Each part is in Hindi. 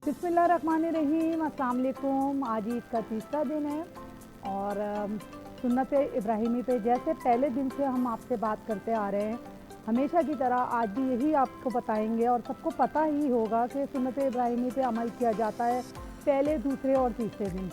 बिस्मिल्लाहिर्रहमानिर्रहीम, अस्सलाम वालेकुम। आज ईद का तीसरा दिन है और सुन्नत इब्राहिमी पे जैसे पहले दिन से हम आपसे बात करते आ रहे हैं, हमेशा की तरह आज भी यही आपको बताएंगे। और सबको पता ही होगा कि सुन्नत इब्राहिमी पे अमल किया जाता है पहले, दूसरे और तीसरे दिन।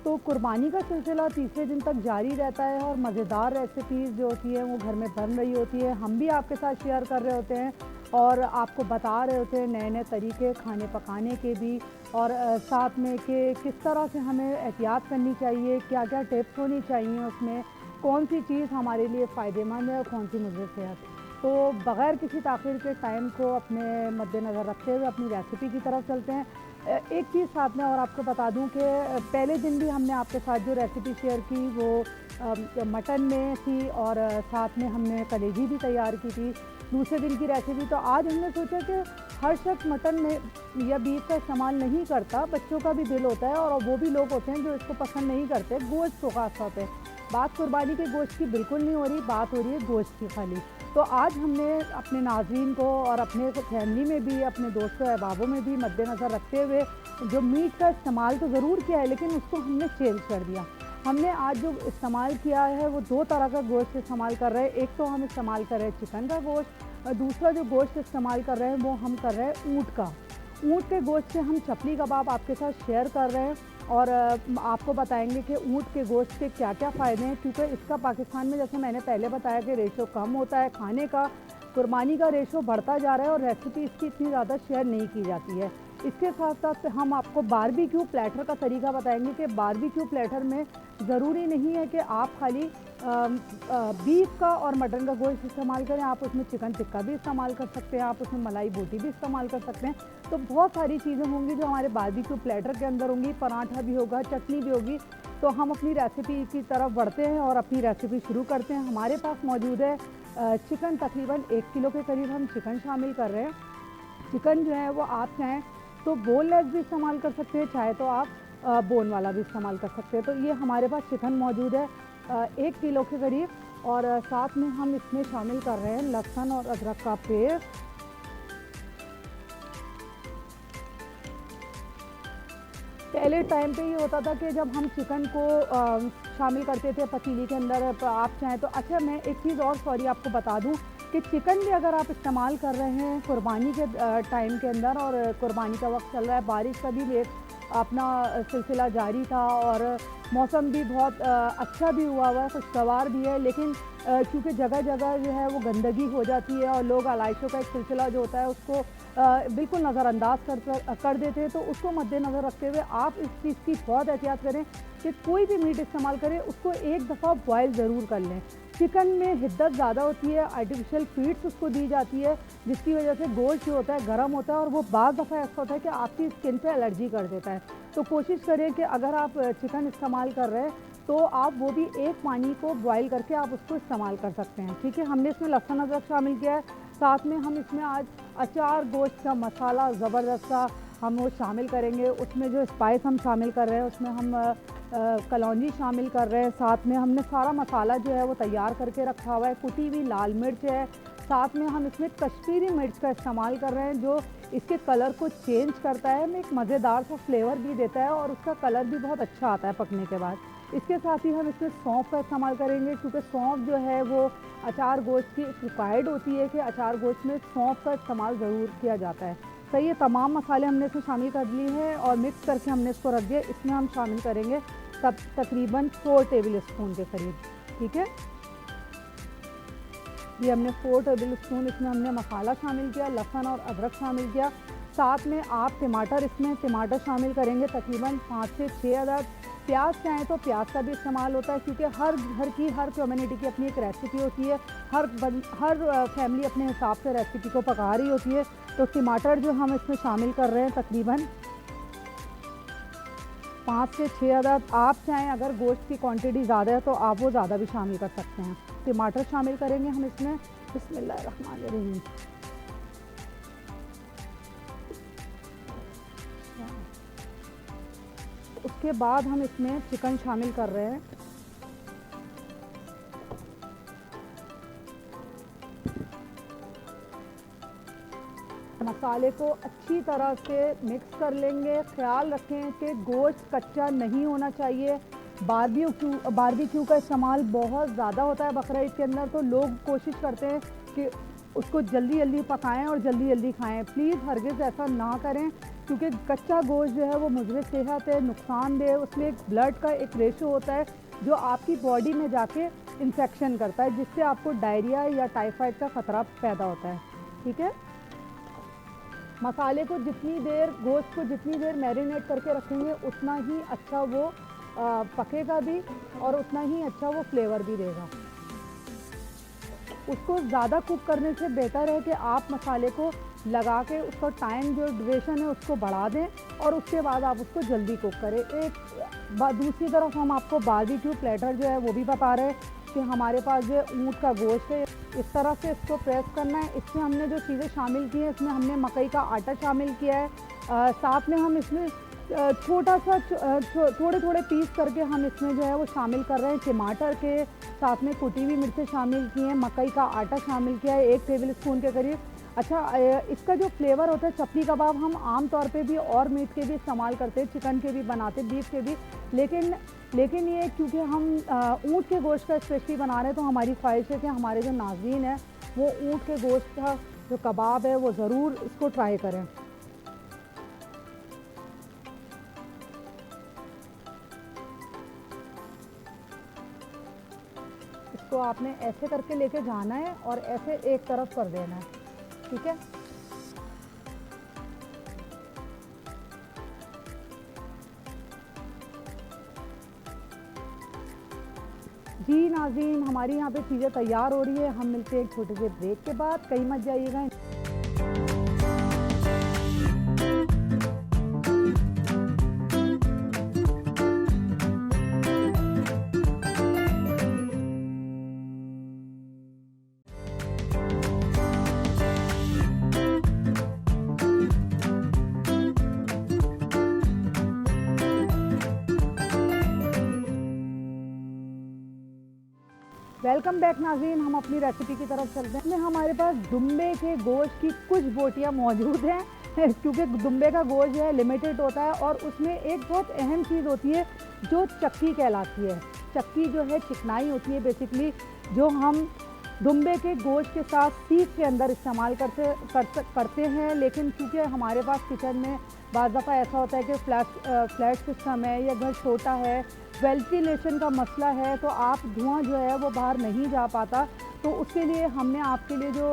तो कुर्बानी का सिलसिला तीसरे दिन तक जारी रहता है और मज़ेदार रेसिपीज़ जो होती हैं वो घर में बन रही होती है। हम भी आपके साथ शेयर कर रहे होते हैं और आपको बता रहे होते हैं नए नए तरीके खाने पकाने के भी, और साथ में कि किस तरह से हमें एहतियात करनी चाहिए, क्या क्या टिप्स होनी चाहिए उसमें, कौन सी चीज़ हमारे लिए फ़ायदेमंद है और कौन सी मुझे सेहत। तो बग़ैर किसी ताख़ीर के टाइम को अपने मद्देनज़र रखते हुए अपनी रेसिपी की तरफ चलते हैं। एक चीज़ साथ में और आपको बता दूं कि पहले दिन भी हमने आपके साथ जो रेसिपी शेयर की वो मटन में थी और साथ में हमने कलेजी भी तैयार की थी। दूसरे दिन की रेसिपी तो आज हमने सोचा कि हर शख्स मटन में या बीफ का इस्तेमाल नहीं करता, बच्चों का भी दिल होता है और वो भी लोग होते हैं जो इसको पसंद नहीं करते, गोश्त को ख़ास तौर पे। बात कुर्बानी के गोश्त की बिल्कुल नहीं हो रही, बात हो रही है गोश्त की खाली। तो आज हमने अपने नाज़रीन को और अपने फैमिली में भी, अपने दोस्तों अहबाबों में भी मद्देनज़र रखते हुए जो मीट का इस्तेमाल तो ज़रूर किया है, लेकिन उसको हमने चेंज कर दिया। हमने आज जो इस्तेमाल किया है वो दो तरह का गोश्त इस्तेमाल कर रहे हैं। एक तो हम इस्तेमाल कर रहे हैं चिकन का गोश्त और दूसरा जो गोश्त इस्तेमाल कर रहे हैं वो हम कर रहे हैं ऊँट का। ऊँट के गोश्त से हम चपली कबाब आपके साथ शेयर कर रहे हैं और आपको बताएंगे कि ऊँट के गोश्त के क्या क्या फ़ायदे हैं, क्योंकि इसका पाकिस्तान में जैसे मैंने पहले बताया कि रेशो कम होता है खाने का, कुर्बानी का रेशो बढ़ता जा रहा है और रेसिपी इसकी इतनी ज़्यादा शेयर नहीं की जाती है। इसके साथ साथ हम आपको बारबेक्यू प्लेटर का तरीका बताएंगे कि बारबेक्यू प्लेटर में ज़रूरी नहीं है कि आप खाली बीफ का और मटन का गोश्त इस्तेमाल करें, आप उसमें चिकन टिक्का भी इस्तेमाल कर सकते हैं, आप उसमें मलाई बोटी भी इस्तेमाल कर सकते हैं। तो बहुत सारी चीज़ें होंगी जो हमारे बारबेक्यू प्लेटर के अंदर होंगी, पराठा भी होगा, चटनी भी होगी। तो हम अपनी रेसिपी की तरफ बढ़ते हैं और अपनी रेसिपी शुरू करते हैं। हमारे पास मौजूद है चिकन, तकरीबन 1 किलो के करीब हम चिकन शामिल कर रहे हैं। चिकन जो है वो आप चाहें तो बोनलेस भी इस्तेमाल कर सकते हैं, चाहे तो आप बोन वाला भी इस्तेमाल कर सकते हैं। तो ये हमारे पास चिकन मौजूद है 1 किलो के करीब और साथ में हम इसमें शामिल कर रहे हैं लहसुन और अदरक का पेस्ट। पहले टाइम पे ये होता था कि जब हम चिकन को शामिल करते थे पतीली के अंदर, आप चाहें तो। अच्छा, मैं एक चीज़ और सॉरी आपको बता दूं कि चिकन भी अगर आप इस्तेमाल कर रहे हैं कुर्बानी के टाइम के अंदर, और कुर्बानी का वक्त चल रहा है, बारिश का भी एक अपना सिलसिला जारी था और मौसम भी बहुत अच्छा भी हुआ है, खुशगवार भी है, लेकिन क्योंकि जगह जगह जो है वो गंदगी हो जाती है और लोग आलाइशों का एक सिलसिला जो होता है उसको बिल्कुल नज़रअंदाज कर देते हैं। तो उसको मद्देनज़र रखते हुए आप इस चीज़ की बहुत एहतियात करें कि कोई भी मीट इस्तेमाल करें उसको एक दफ़ा बॉयल ज़रूर कर लें। चिकन में हिद्दत ज़्यादा होती है, आर्टिफिशियल फीड्स उसको दी जाती है, जिसकी वजह से गोश्त जो होता है गर्म होता है और वो बाज़ दफ़ा ऐसा होता है कि आपकी स्किन पे एलर्जी कर देता है। तो कोशिश करें कि अगर आप चिकन इस्तेमाल कर रहे हैं तो आप वो भी एक पानी को बॉयल करके आप उसको इस्तेमाल कर सकते हैं। ठीक है, हमने इसमें लहसुन अदरक शामिल किया है, साथ में हम इसमें आज अचार गोश्त का मसाला ज़बरदस्त सा हम वो शामिल करेंगे। उसमें जो स्पाइस हम शामिल कर रहे हैं उसमें हम कलौंजी शामिल कर रहे हैं, साथ में हमने सारा मसाला जो है वो तैयार करके रखा हुआ है। कुटी हुई लाल मिर्च है, साथ में हम इसमें कश्मीरी मिर्च का इस्तेमाल कर रहे हैं जो इसके कलर को चेंज करता है, हमें एक मज़ेदार सा फ्लेवर भी देता है और उसका कलर भी बहुत अच्छा आता है पकने के बाद। इसके साथ ही हम इसमें सौंफ का इस्तेमाल करेंगे, क्योंकि सौंफ जो है वो अचार गोश्त की रिक्वायर्ड होती है कि अचार गोश्त में सौंफ का इस्तेमाल ज़रूर किया जाता है। तो ये तमाम मसाले हमने इसमें शामिल कर लिए हैं और मिक्स करके हमने इसको रख दिया। इसमें हम शामिल करेंगे तकरीबन 4 टेबल स्पून के करीब। ठीक है, ये हमने 4 टेबल स्पून इसमें हमने मसाला शामिल किया, लहसुन और अदरक शामिल किया। साथ में आप टमाटर, इसमें टमाटर शामिल करेंगे तकरीबन 5 से 6 अदद। प्याज चाहें तो प्याज का भी इस्तेमाल होता है, क्योंकि हर घर की, हर कम्युनिटी की अपनी एक रेसिपी होती है, हर फैमिली अपने हिसाब से रेसिपी को पका रही होती है। तो टमाटर जो हम इसमें शामिल कर रहे हैं तकरीबन 5 से 6 अदद। आप चाहें अगर गोश्त की क्वांटिटी ज़्यादा है तो आप वो ज़्यादा भी शामिल कर सकते हैं। टमाटर शामिल करेंगे हम इसमें। बिस्मिल्लाहिर्रहमानिर्रहीम। उसके बाद हम इसमें चिकन शामिल कर रहे हैं। मसाले को अच्छी तरह से मिक्स कर लेंगे। ख्याल रखें कि गोश्त कच्चा नहीं होना चाहिए। बारबेक्यू का इस्तेमाल बहुत ज़्यादा होता है बकरा ईद के अंदर, तो लोग कोशिश करते हैं कि उसको जल्दी जल्दी पकाएं और जल्दी जल्दी खाएं। प्लीज़ हरगिज़ ऐसा ना करें, क्योंकि कच्चा गोश्त जो है वो मुज़र सेहत है, नुकसानदेह। उसमें एक ब्लड का एक रेशो होता है जो आपकी बॉडी में जाके इन्फेक्शन करता है, जिससे आपको डायरिया या टाइफाइड का ख़तरा पैदा होता है। ठीक है, मसाले को जितनी देर, गोश्त को जितनी देर मैरिनेट करके रखेंगे उतना ही अच्छा वो पकेगा भी और उतना ही अच्छा वो फ्लेवर भी देगा। उसको ज़्यादा कुक करने से बेहतर है कि आप मसाले को लगा के उसका टाइम जो ड्यूरेशन है उसको बढ़ा दें और उसके बाद आप उसको जल्दी कुक करें। दूसरी तरफ हम आपको बारबेक्यू प्लेटर जो है वो भी बता रहे हैं कि हमारे पास जो ऊँट का गोश्त है, इस तरह से इसको प्रेस करना है। इसमें हमने जो चीज़ें शामिल की हैं, इसमें हमने मकई का आटा शामिल किया है, साथ में हम इसमें छोटा सा थोड़े थोड़े पीस करके हम इसमें जो है वो शामिल कर रहे हैं। टमाटर के साथ में कुटी हुई मिर्चें शामिल की हैं, मकई का आटा शामिल किया है 1 टेबल स्पून के करीब। अच्छा, इसका जो फ्लेवर होता है, चपली कबाब हम आम तौर पे भी और मीट के भी इस्तेमाल करते हैं, चिकन के भी बनाते हैं, बीफ के भी, लेकिन ये क्योंकि हम ऊँट के गोश्त का स्पेशली बना रहे हैं, तो हमारी ख्वाहिश है कि हमारे जो नाज़रीन हैं वो ऊँट के गोश्त का जो कबाब है वो ज़रूर इसको ट्राई करें। इसको आपने ऐसे करके लेके जाना है और ऐसे एक तरफ कर देना है। ठीक है, जी नाज़रीन, हमारी यहाँ पे चीज़ें तैयार हो रही है। हम मिलते हैं एक छोटे से ब्रेक के बाद, कहीं मत जाइएगा। वेलकम बैक नाज़रीन, हम अपनी रेसिपी की तरफ चलते हैं। इसमें हमारे पास दुम्बे के गोश्त की कुछ बोटियां मौजूद हैं क्योंकि दुम्बे का गोश्त जो है लिमिटेड होता है और उसमें एक बहुत अहम चीज़ होती है जो चक्की कहलाती है। चक्की जो है चिकनाई होती है बेसिकली, जो हम दुम्बे के गोश्त के साथ सीख के अंदर इस्तेमाल करते हैं। लेकिन क्योंकि हमारे पास किचन में बाज़ दफ़ा ऐसा होता है कि फ्लैट सिस्टम है या घर छोटा है, वेंटिलेशन का मसला है, तो आप धुआं जो है वो बाहर नहीं जा पाता। तो उसके लिए हमने आपके लिए जो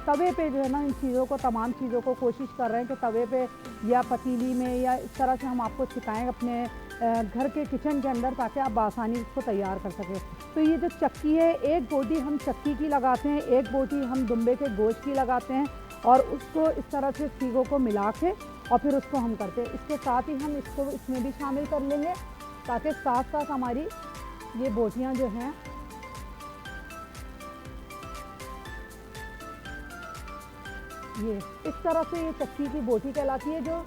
तवे पे जो है ना, इन चीज़ों को, तमाम चीज़ों को कोशिश कर रहे हैं कि तवे पे या पतीली में या इस तरह से हम आपको सिखाएँ अपने घर के किचन के अंदर, ताकि आप आसानी इसको तैयार कर सकें। तो ये जो चक्की है, एक बोटी हम चक्की की लगाते हैं, एक बोटी हम दुम्बे के गोश्त की लगाते हैं और उसको इस तरह से चीज़ों को मिला के और फिर उसको हम करते हैं। इसके साथ ही हम इसको इसमें भी शामिल कर लेंगे, ताकि साथ साथ हमारी ये बोटियां जो हैं ये इस तरह से, ये चक्की की बोटी कहलाती है। जो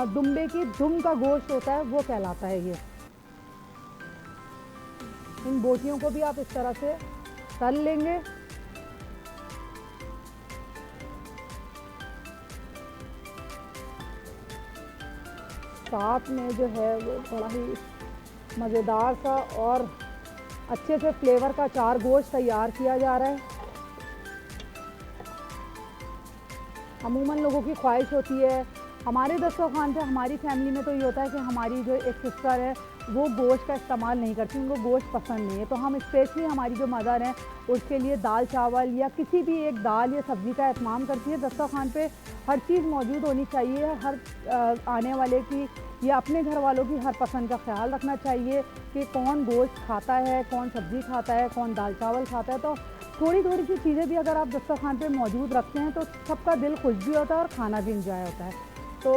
दुम्बे की दुम का गोश्त होता है वो कहलाता है ये। इन बोटियों को भी आप इस तरह से तल लेंगे। साथ में जो है वो बड़ा ही मज़ेदार सा और अच्छे से फ्लेवर का 4 गोश्त तैयार किया जा रहा है। अमूमन लोगों की ख्वाहिश होती है, हमारे दस्तरखान पे, हमारी फैमिली में तो ये होता है कि हमारी जो एक सिस्टर है वो गोश्त का इस्तेमाल नहीं करती, उनको गोश्त पसंद नहीं है। तो हम स्पेशली हमारी जो मदर हैं उसके लिए दाल चावल या किसी भी एक दाल या सब्ज़ी का एहतमाम करती है। दस्तरखान पे हर चीज़ मौजूद होनी चाहिए, हर आने वाले की या अपने घर वालों की हर पसंद का ख्याल रखना चाहिए कि कौन गोश्त खाता है, कौन सब्ज़ी खाता है, कौन दाल चावल खाता है। तो थोड़ी थोड़ी सी चीज़ें भी अगर आप दस्तरखान पे मौजूद रखते हैं तो सबका दिल खुश भी होता है और खाना भी इंजॉय होता है। तो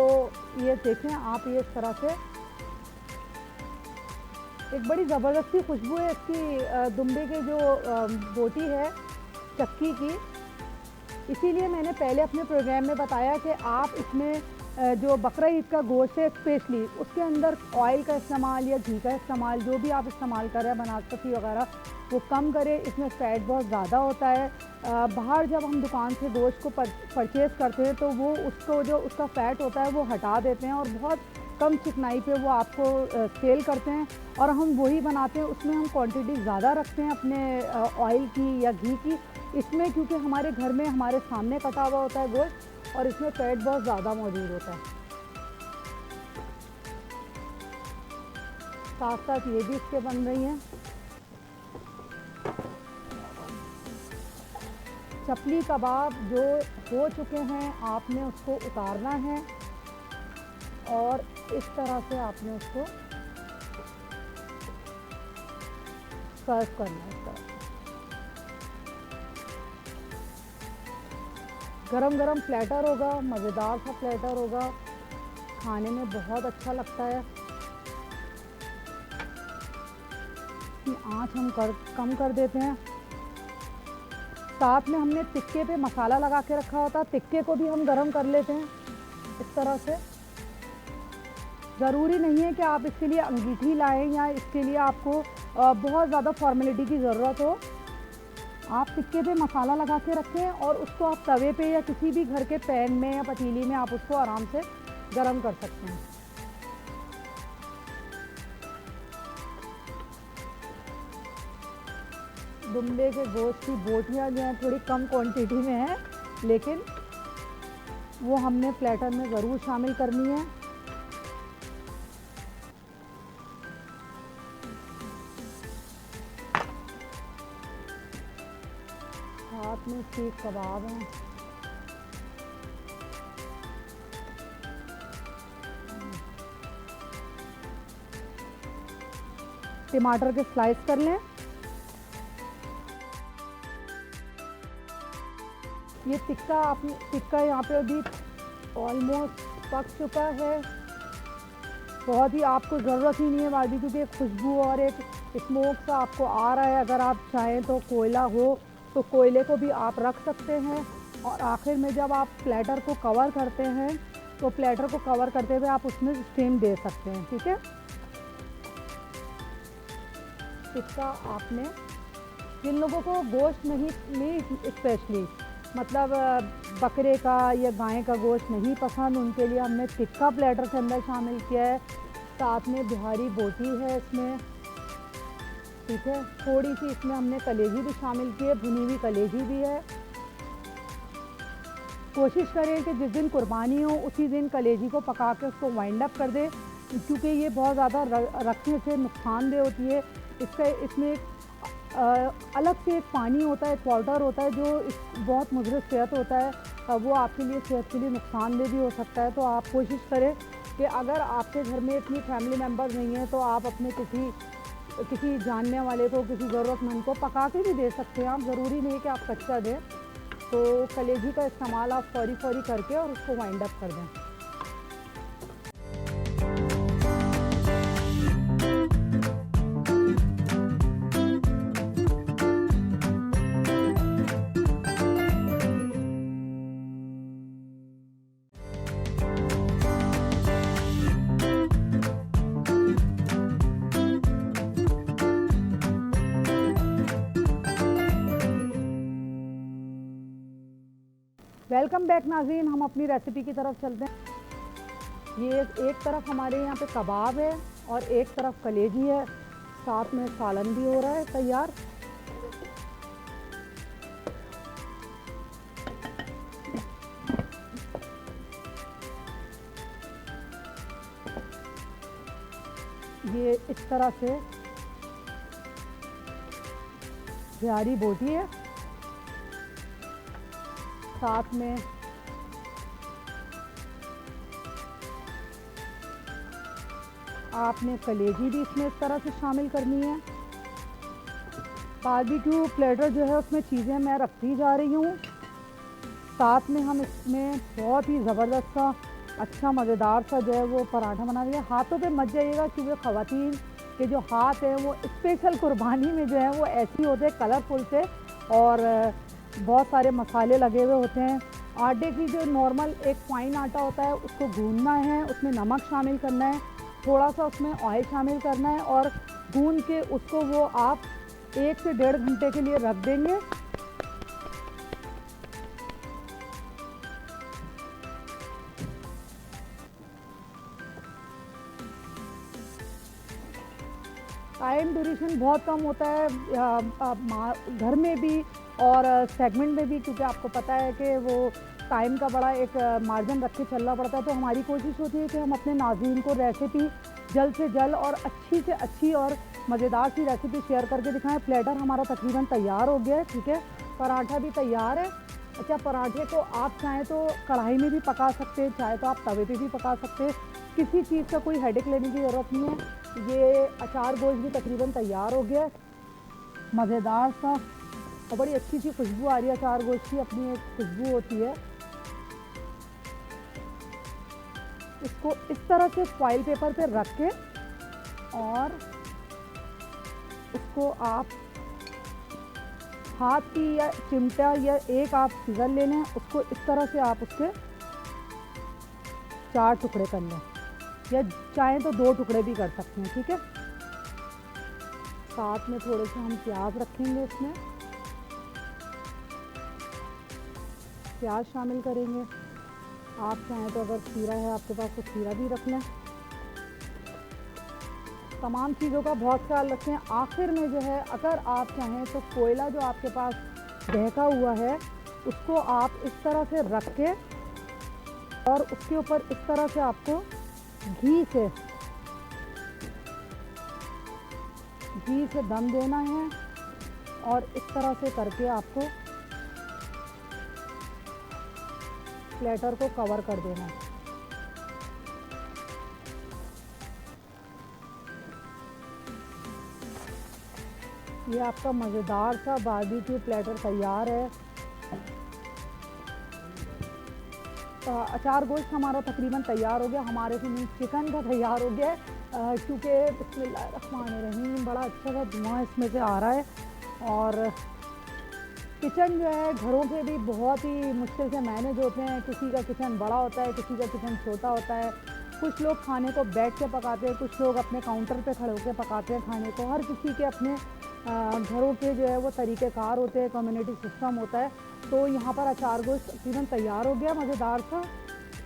ये देखें आप, ये इस तरह से एक बड़ी ज़बरदस्ती खुशबू है इसकी, दुम्बे के जो बोटी है चक्की की। इसीलिए मैंने पहले अपने प्रोग्राम में बताया कि आप इसमें जो बकरा ईद का गोश्त है स्पेशली, उसके अंदर ऑयल का इस्तेमाल या घी का इस्तेमाल जो भी आप इस्तेमाल करें बनास्पति वगैरह वो कम करें। इसमें फ़ैट बहुत ज़्यादा होता है। बाहर जब हम दुकान से गोश्त को परचेज़ करते हैं तो वो उसको जो उसका फ़ैट होता है वो हटा देते हैं और बहुत कम चिकनाई पे वो आपको सेल करते हैं, और हम वही बनाते हैं। उसमें हम क्वांटिटी ज़्यादा रखते हैं अपने ऑयल की या घी की। इसमें क्योंकि हमारे घर में हमारे सामने कटा हुआ होता है गोश्त और इसमें फ़ैट बहुत ज़्यादा मौजूद होता है। साथ साथ ये भी इसके बन रही हैं। चपली कबाब जो हो चुके हैं आपने उसको उतारना है और इस तरह से आपने उसको सर्व करना है। इस तरह गरम गरम प्लेटर होगा, मज़ेदार सा प्लेटर होगा, खाने में बहुत अच्छा लगता है। आँच हम कम कर देते हैं। साथ में हमने टिक्के पे मसाला लगा के रखा होता, टिक्के को भी हम गरम कर लेते हैं इस तरह से। ज़रूरी नहीं है कि आप इसके लिए अंगीठी लाएं या इसके लिए आपको बहुत ज़्यादा फॉर्मेलिटी की ज़रूरत हो। आप टिक्के पे मसाला लगा के रखें और उसको आप तवे पे या किसी भी घर के पैन में या पतीली में आप उसको आराम से गरम कर सकते हैं। दुम्बे के गोश्त की बोटियाँ जो हैं थोड़ी कम क्वांटिटी में है, लेकिन वो हमने प्लेटर में ज़रूर शामिल करनी है। साथ में सीख कबाब हैं। टमाटर के स्लाइस कर लें। ये टिक्का यहाँ पे अभी ऑलमोस्ट पक चुका है। बहुत ही आपको ज़रूरत ही नहीं है बारबेक्यू की खुशबू और एक स्मोक सा आपको आ रहा है। अगर आप चाहें तो कोयला हो तो कोयले को भी आप रख सकते हैं। और आखिर में जब आप प्लेटर को कवर करते हैं तो प्लेटर को कवर करते हुए आप उसमें स्टीम दे सकते हैं। ठीक है, टिक्का आपने जिन लोगों को गोश्त नहीं, मीट स्पेशली मतलब बकरे का या गाय का गोश्त नहीं पसंद, उनके लिए हमने टिक्का प्लेटर के अंदर शामिल किया है। साथ में बिहारी बोटी है इसमें। ठीक है, थोड़ी सी इसमें हमने कलेजी भी शामिल की है, भुनी हुई कलेजी भी है। कोशिश करें कि जिस दिन कुर्बानी हो उसी दिन कलेजी को पका के उसको वाइंड अप कर दें, क्योंकि ये बहुत ज़्यादा रखने से नुकसानदेह होती है। इसमें अलग से एक पानी होता है, एक पाउडर होता है जो बहुत मुज़र सेहत होता है, वो आपके लिए सेहत के लिए नुकसानदेह भी हो सकता है। तो आप कोशिश करें कि अगर आपके घर में इतनी फैमिली मेम्बर्स नहीं हैं तो आप अपने किसी जानने वाले को, किसी ज़रूरतमंद को पका के भी दे सकते हैं आप। ज़रूरी नहीं कि आप कच्चा दें। तो कलेजी का इस्तेमाल आप फौरी करके और उसको वाइंड अप कर दें। वेलकम बैक नाज़रीन, हम अपनी रेसिपी की तरफ चलते हैं। ये एक तरफ हमारे यहाँ पे कबाब है और एक तरफ कलेजी है, साथ में सालन भी हो रहा है तैयार। ये इस तरह से बिहारी बोटी है, साथ में आपने कलेजी भी इसमें इस तरह से शामिल करनी है। बारबेक्यू प्लेटर जो है उसमें चीज़ें मैं रखती जा रही हूँ। साथ में हम इसमें बहुत ही ज़बरदस्त सा अच्छा मज़ेदार सा जो है वो पराठा बना रही है। हाथों पे मत जाइएगा, क्योंकि ख़वातीन के जो हाथ हैं वो स्पेशल कुर्बानी में जो है वो ऐसे होते हैं कलरफुल से, और बहुत सारे मसाले लगे हुए होते हैं। आटे की जो नॉर्मल एक फाइन आटा होता है उसको गूंदना है, उसमें नमक शामिल करना है, थोड़ा सा उसमें ऑयल शामिल करना है और गूंद के उसको वो आप 1 से 1.5 घंटे के लिए रख देंगे। टाइम ड्यूरेशन बहुत कम होता है घर में भी और सेगमेंट में भी, क्योंकि आपको पता है कि वो टाइम का बड़ा एक मार्जिन रख के चलना पड़ता है। तो हमारी कोशिश होती है कि हम अपने नाज़रीन को रेसिपी जल्द से जल्द और अच्छी से अच्छी और मज़ेदार सी रेसिपी शेयर करके दिखाएं। प्लेटर हमारा तकरीबन तैयार हो गया है, ठीक है। पराठा भी तैयार है। अच्छा, पराठे को आप चाहें तो कढ़ाई में भी पका सकते हैं, चाहे तो आप तवे पे भी पका सकते हैं। किसी चीज़ का कोई हेडेक लेने की ज़रूरत नहीं है। ये अचार गोश्त भी तकरीबन तैयार हो गया है, मज़ेदार सा, और बड़ी अच्छी सी खुशबू आ रही है। अचार गोश्त की अपनी एक खुशबू होती है। इसको इस तरह से फॉइल पेपर पे रख के और उसको आप हाथ की या चिमटा या एक आप सीजर ले लें, उसको इस तरह से आप उसके 4 टुकड़े कर लें, या चाहें तो 2 टुकड़े भी कर सकते हैं, ठीक है। साथ में थोड़े से हम प्याज रखेंगे, इसमें प्याज शामिल करेंगे। आप चाहें तो अगर खीरा है आपके पास तो खीरा भी रख लें। तमाम चीज़ों का बहुत ख्याल रखें। आखिर में जो है, अगर आप चाहें तो कोयला जो आपके पास बहका हुआ है उसको आप इस तरह से रख के और उसके ऊपर इस तरह से आपको घी से दम देना है और इस तरह से करके आपको प्लेटर को कवर कर देना है। ये आपका मज़ेदार सा बारबेक्यू प्लेटर तैयार है। अचार गोश्त हमारा तकरीबन तैयार हो गया। हमारे से मीट चिकन का तैयार हो गया है, क्योंकि बिस्मिल्लाहिर्रहमानिर्रहीम बड़ा अच्छा सा धुआं इसमें से आ रहा है। और किचन जो है घरों के भी बहुत ही मुश्किल से मैनेज होते हैं। किसी का किचन बड़ा होता है, किसी का किचन छोटा होता है। कुछ लोग खाने को बैठ के पकाते हैं, कुछ लोग अपने काउंटर पे खड़े होकर पकाते हैं खाने को। हर किसी के अपने घरों के जो है वो तरीक़ेकार होते हैं, कम्युनिटी सिस्टम होता है। तो यहाँ पर अचार गोश्त तकरीबन तैयार हो गया मज़ेदार सा।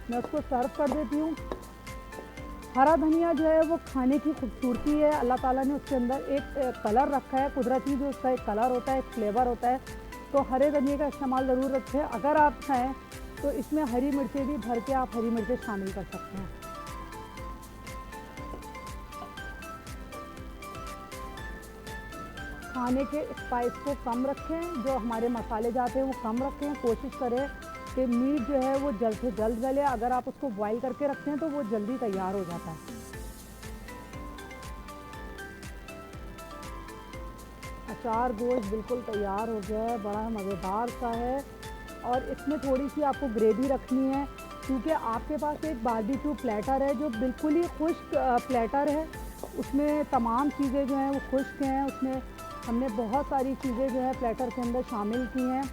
मैं उसको सर्व कर देती हूँ। हरा धनिया जो है वो खाने की खूबसूरती है। अल्लाह ताला ने उसके अंदर एक कलर रखा है कुदरती, जो उसका एक कलर होता है, एक फ्लेवर होता है। तो हरे धनिए का इस्तेमाल ज़रूर रखें। अगर आप चाहें तो इसमें हरी मिर्चें भी भर के आप हरी मिर्चें शामिल कर सकते हैं। खाने के स्पाइस को कम रखें, जो हमारे मसाले जाते हैं वो कम रखें। कोशिश करें कि मीट जो है वो जल्द से जल्द गले। अगर आप उसको बॉईल करके रखते हैं तो वो जल्दी तैयार हो जाता है। अचार गोश्त बिल्कुल तैयार हो गया है, बड़ा मज़ेदार सा है। और इसमें थोड़ी सी आपको ग्रेवी रखनी है, क्योंकि आपके पास एक बारबेक्यू प्लेटर है जो बिल्कुल ही खुश्क प्लेटर है। उसमें तमाम चीज़ें जो हैं वो खुश्क हैं। उसमें हमने बहुत सारी चीज़ें जो है प्लेटर के अंदर शामिल की हैं।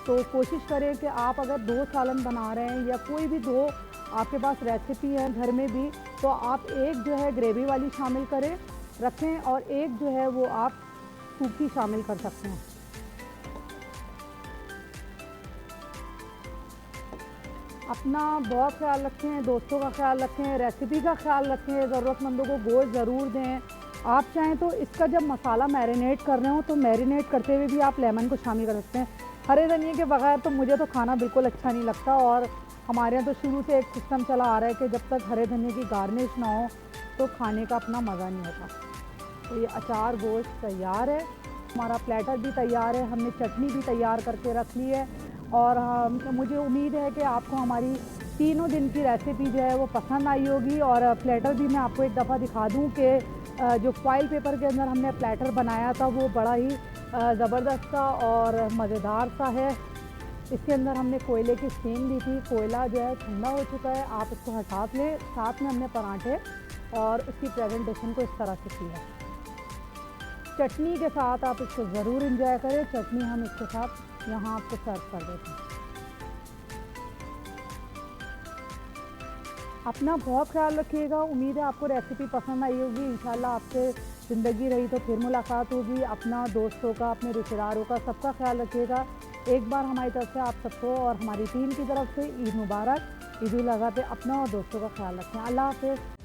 तो कोशिश करें कि आप अगर 2 सालन बना रहे हैं या कोई भी 2 आपके पास रेसिपी है घर में भी, तो आप एक जो है ग्रेवी वाली शामिल करें रखें और एक जो है वो आप सूखी शामिल कर सकते हैं। अपना बहुत ख्याल रखें, दोस्तों का ख्याल रखें, रेसिपी का ख्याल रखें। ज़रूरतमंदों को गोश्त ज़रूर दें। आप चाहें तो इसका जब मसाला मैरिनेट कर रहे हो तो मैरिनेट करते हुए भी आप लेमन को शामिल कर सकते हैं। हरे धनिए के बगैर तो मुझे तो खाना बिल्कुल अच्छा नहीं लगता। और हमारे यहाँ तो शुरू से एक सिस्टम चला आ रहा है कि जब तक हरे धनिए की गार्निश ना हो तो खाने का अपना मज़ा नहीं होता। तो ये अचार गोश्त तैयार है, हमारा प्लेटर भी तैयार है, हमने चटनी भी तैयार करके रख ली है। और मुझे उम्मीद है कि आपको हमारी तीनों दिन की रेसिपी जो है वो पसंद आई होगी। और प्लेटर भी मैं आपको एक दफ़ा दिखा दूँ कि जो फॉइल पेपर के अंदर हमने प्लेटर बनाया था वो बड़ा ही ज़बरदस्त सा और मज़ेदार सा है। इसके अंदर हमने कोयले की स्टीम दी थी। कोयला जो है ठंडा हो चुका है, आप इसको हटा लें। साथ में हमने पराठे और उसकी प्रेजेंटेशन को इस तरह से किया। चटनी के साथ आप इसको ज़रूर इंजॉय करें। चटनी हम इसके साथ यहाँ आपको सर्व कर देते हैं। अपना बहुत ख्याल रखिएगा। उम्मीद है आपको रेसिपी पसंद आई होगी। इंशाल्लाह आपसे ज़िंदगी रही तो फिर मुलाकात होगी। अपना, दोस्तों का, अपने रिश्तेदारों का, सबका ख्याल रखिएगा। एक बार हमारी तरफ से आप सबको और हमारी टीम की तरफ से ईद मुबारक। ईद उल अज़हा पे अपना और दोस्तों का ख्याल रखें। अल्लाह हाफ़िज़।